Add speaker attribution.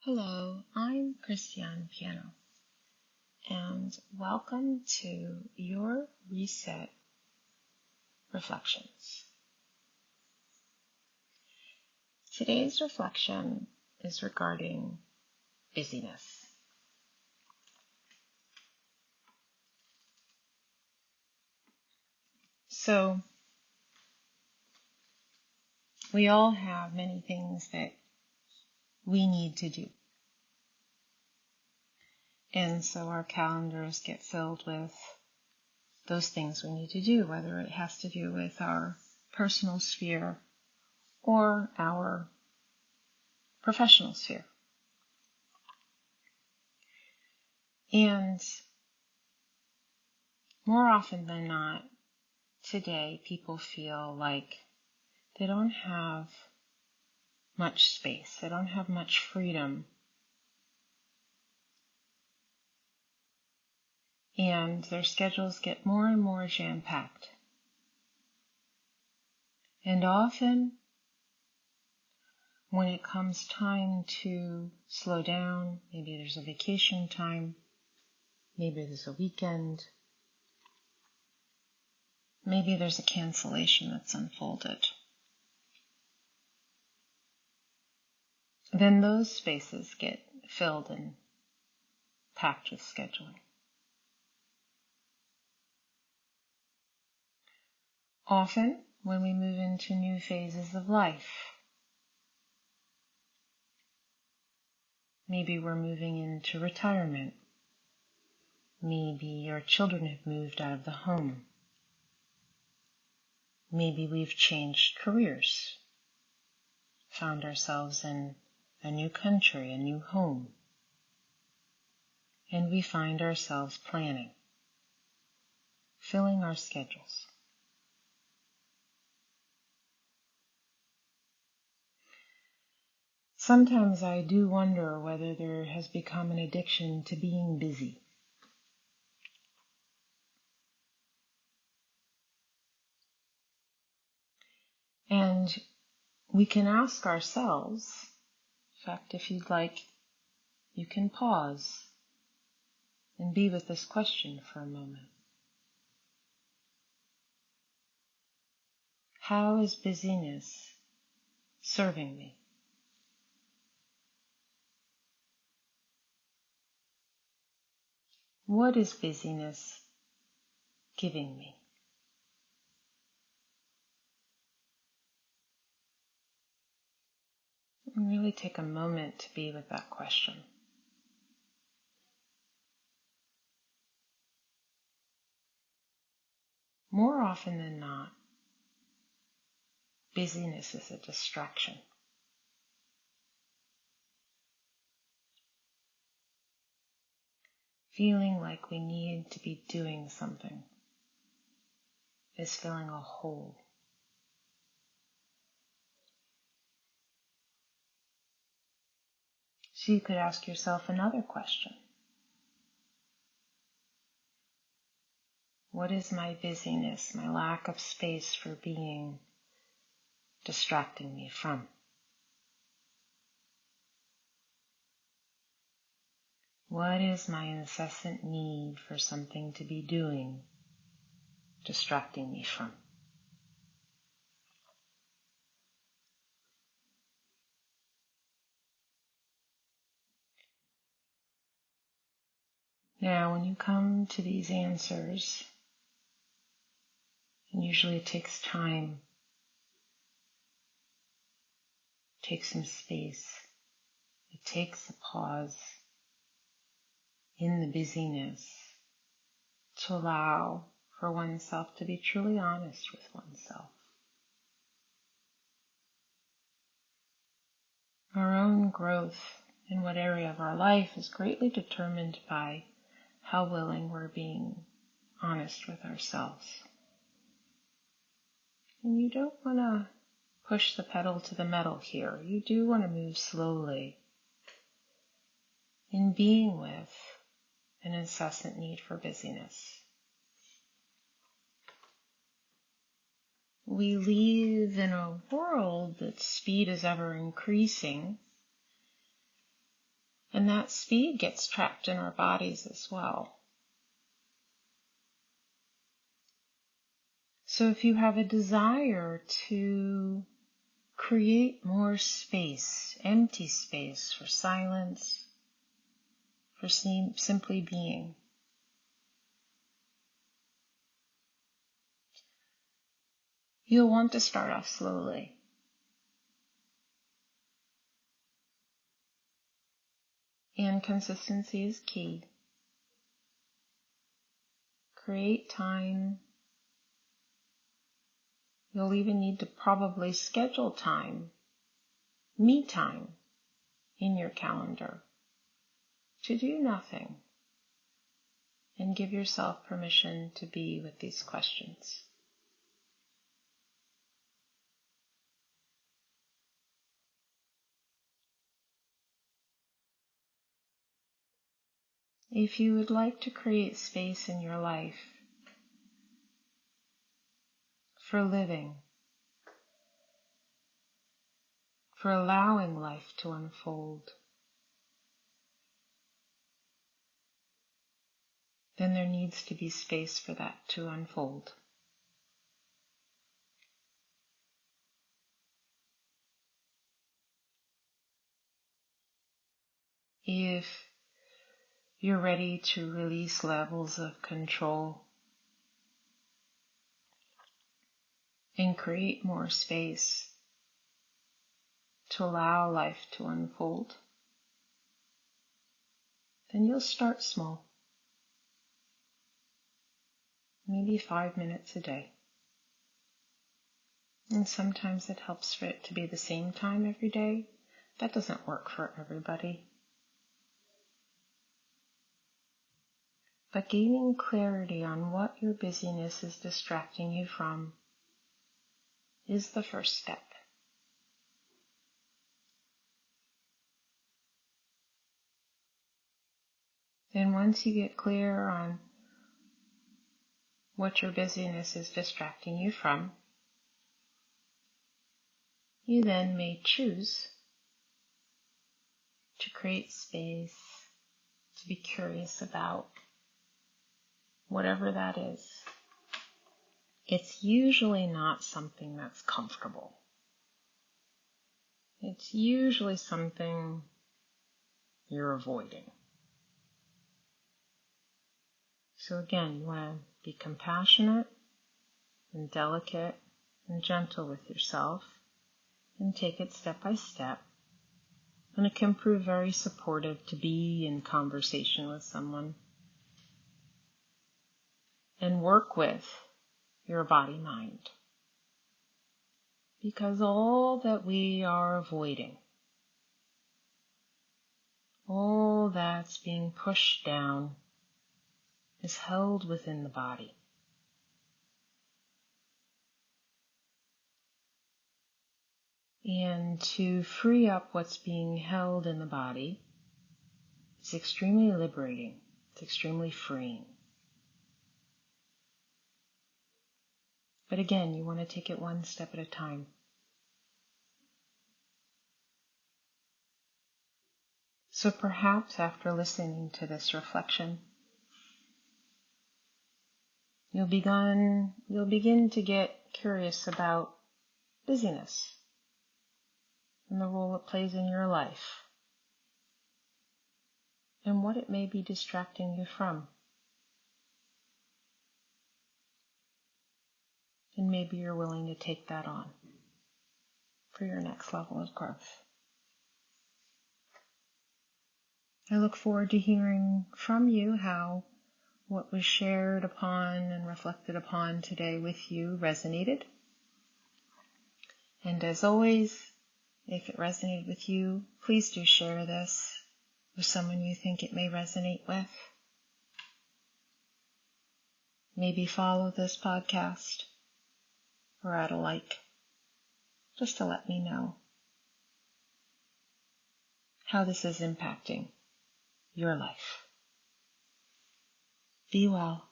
Speaker 1: Hello, I'm Christiane Piano, and welcome to your Reset Reflections. Today's reflection is regarding busyness. So, we all have many things that we need to do. And so our calendars get filled with those things we need to do, whether it has to do with our personal sphere or our professional sphere. And more often than not, today people feel like they don't have much space, they don't have much freedom, and their schedules get more and more jam-packed. And often, when it comes time to slow down, maybe there's a vacation time, maybe there's a weekend, maybe there's a cancellation that's unfolded, then those spaces get filled and packed with scheduling. Often, when we move into new phases of life, maybe we're moving into retirement, maybe your children have moved out of the home, maybe we've changed careers, found ourselves in a new country, a new home, and we find ourselves planning, filling our schedules. Sometimes I do wonder whether there has become an addiction to being busy. And we can ask ourselves, in fact, if you'd like, you can pause and be with this question for a moment. How is busyness serving me? What is busyness giving me? And really take a moment to be with that question. More often than not, busyness is a distraction. Feeling like we need to be doing something is filling a hole. So you could ask yourself another question. What is my busyness, my lack of space for being, distracting me from? What is my incessant need for something to be doing, distracting me from? Now, when you come to these answers, and usually it takes time, it takes some space, it takes a pause in the busyness to allow for oneself to be truly honest with oneself. Our own growth in what area of our life is greatly determined by how willing we're being honest with ourselves. And you don't want to push the pedal to the metal here. You do want to move slowly in being with an incessant need for busyness. We live in a world that speed is ever increasing, And that speed gets trapped in our bodies as well. So if you have a desire to create more space, empty space for silence, for simply being, you'll want to start off slowly. And consistency is key. Create time. You'll even need to probably schedule time, me time, in your calendar to do nothing and give yourself permission to be with these questions. If you would like to create space in your life for living, for allowing life to unfold, then there needs to be space for that to unfold. If you're ready to release levels of control and create more space to allow life to unfold, then you'll start small. Maybe 5 minutes a day. And sometimes it helps for it to be the same time every day. That doesn't work for everybody. But gaining clarity on what your busyness is distracting you from is the first step. And once you get clear on what your busyness is distracting you from, you then may choose to create space, to be curious about whatever that is. It's usually not something that's comfortable. It's usually something you're avoiding. So again, you want to be compassionate and delicate and gentle with yourself and take it step by step. And it can prove very supportive to be in conversation with someone and work with your body-mind. Because all that we are avoiding, all that's being pushed down, is held within the body. And to free up what's being held in the body is extremely liberating. It's extremely freeing. But again, you want to take it one step at a time. So perhaps after listening to this reflection, you'll begin to get curious about busyness and the role it plays in your life and what it may be distracting you from. And maybe you're willing to take that on for your next level of growth. I look forward to hearing from you how what was shared upon and reflected upon today with you resonated. And as always, if it resonated with you, please do share this with someone you think it may resonate with. Maybe follow this podcast or add a like, just to let me know how this is impacting your life. Be well.